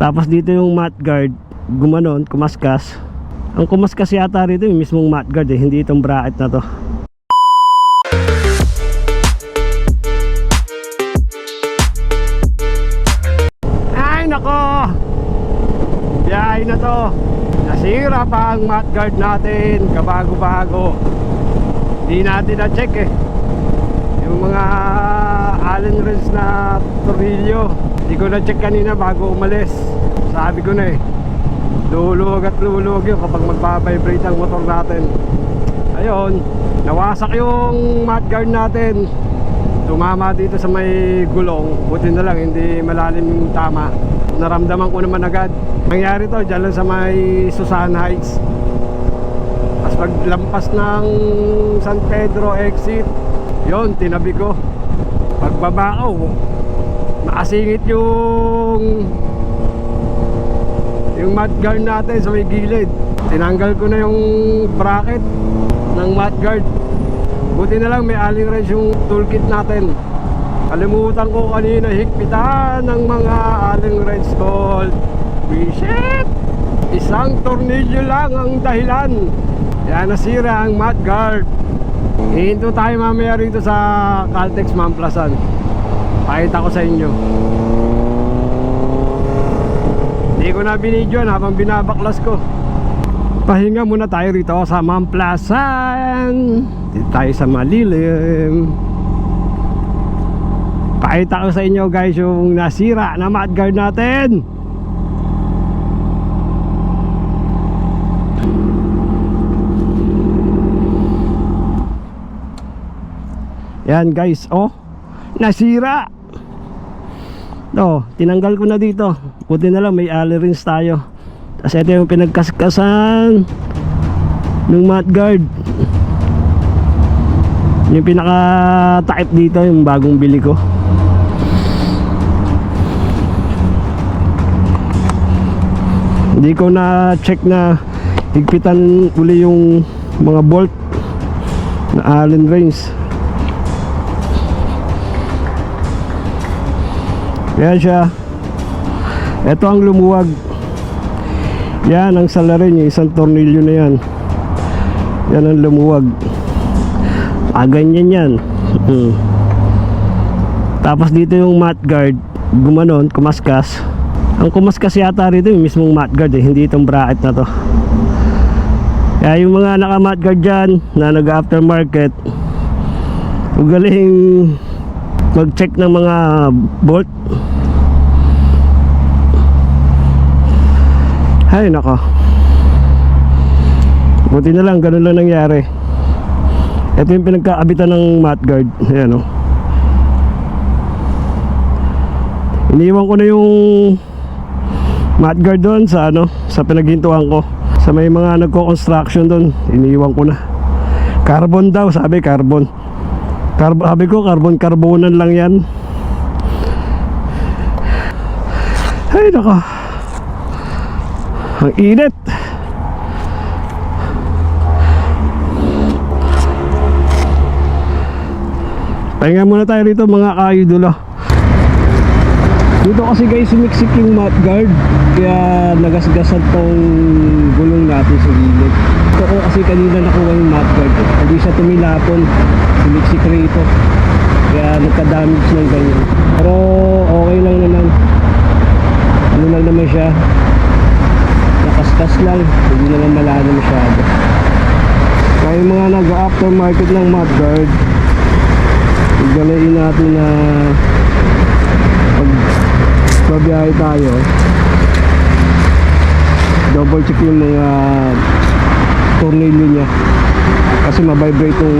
Tapos dito yung mudguard, gumanon, kumaskas. Ang kumaskas yata rito yung mismong mudguard hindi itong bracket na to. Ay nako, biyahe na to. Nasira pa ang mudguard natin, kabago-bago. Hindi natin na-check yung mga Allen wrench na tornilyo. Hindi ko na-check kanina bago umalis. Sabi ko na luluwag at luluwag yun kapag magbabibrate ang motor natin. Ayun, nawasak yung mudguard natin. Tumama dito sa may gulong. Buti na lang hindi malalim yung tama. Naramdaman ko naman agad. Nangyari to dyan lang sa may Susan Heights. Tapos paglampas ng San Pedro exit, yun, tinabi ko. Pagbaba ko, nakasingit yung mudguard natin sa may gilid. Tinanggal ko na yung bracket ng mudguard. Buti na lang may Allen wrench yung toolkit natin. Kalimutan ko kanina higpitan ng mga Allen wrench bolt. Shit! Isang tornilyo lang ang dahilan. Kaya nasira ang mudguard. Hihinto tayo mamaya rito sa Caltex Mamplasan. Pakita ko sa inyo. Hindi ko na binidyoan habang binabaklas ko. Pahinga muna tayo rito sa Mamplasan. Dito tayo sa malilim. Pakita ko sa inyo guys yung nasira na mudguard natin. Yan guys, oh, nasira. Tinanggal ko na dito. Buti na lang may Allen wrench tayo. Tapos ito yung pinagkaskasan ng mudguard. Yung pinaka type dito, yung bagong bili ko. Hindi ko na check na higpitan uli yung mga bolt na Allen wrench. Yan siya. Ito ang lumuwag. Yan ang salarin, yung isang tornilyo na yan. Yan ang lumuwag. Ganyan yan. Tapos dito yung mudguard, gumanon, kumaskas. Ang kumaskas yata rito yung mismong mudguard hindi itong bracket na to. Kaya yung mga naka mudguard dyan na nag aftermarket, magaling mag check ng mga bolt. Ay nako, buti na lang ganun lang nangyari. Ito yung pinagkaabitan ng mudguard. Ayan o. Iniwan ko na yung mudguard doon sa sa pinaghintuan ko. Sa may mga nagko-construction doon, iniwan ko na. Carbon daw, sabi carbon. Sabi ko carbonan lang yan. Ay nako, ang init. Pahinga muna tayo rito mga ka-idolo. Dito kasi guys sumiksik yung mudguard, kaya nagasgasan tong gulong natin sa gilid. Ito ko kasi kanina nakuha yung mudguard, hindi siya tumilapon, sumiksik rito, kaya nagka-damage ng ganyan. Pero okay lang naman, lang naman siya, nakaskas lang, hindi naman malalim masyado. Kaya yung mga nag-aftermarket ng mudguard, galayin natin na pag babiyahe tayo, double check yung mga tornilyo niya kasi mabibrate yung